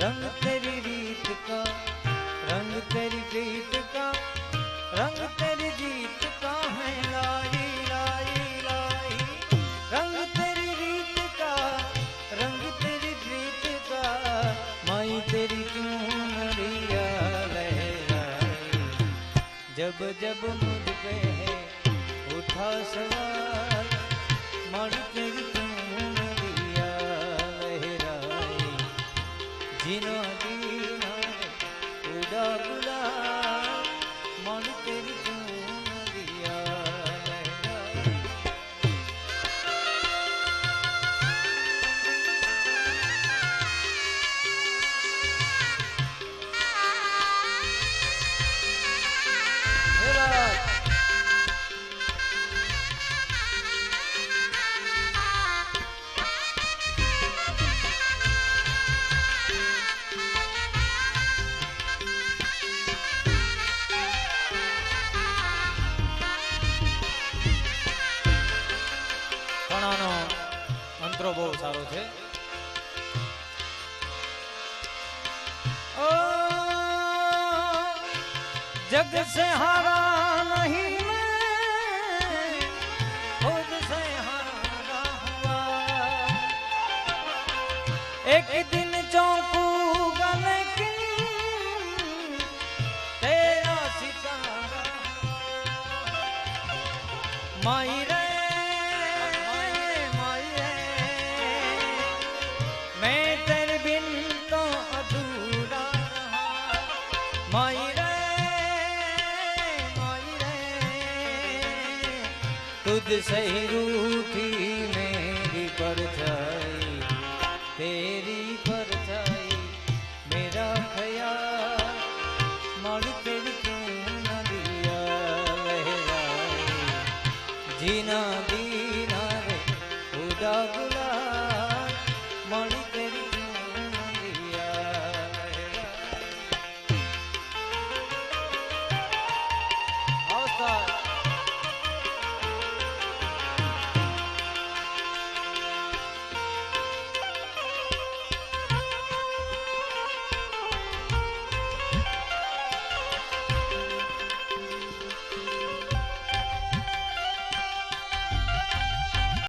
रंग तेरी रीत का, रंग तेरी प्रीत का, रंग तेरी जीत का है लाई लाई लाई। रंग तेरी रीत का, रंग तेरी प्रीत का, माई तेरी चुनरिया लहराई। जब जब मुझ पे है उठा सवार, माई तेरी चुनरिया लहराई। जीना जीना उड़ा गुलाल, मन तेरी चुनरिया लहराई। ઘણાનો અંતરો બહુ સારો છે. ઓ જગ સે હારા નહીં મેં, ખુદ સે હારા હુઆ. એક દિન ચौंकूंगा लेकिन तेरा सितारा माई रे माई रे तुझ से रूठी मेरी परछाई, तेरी परछाई मेरा ख्याल, माड़ी तेरी चुनरिया लहराई। जीना दीना रे उड़ा गुलाल, माड़ी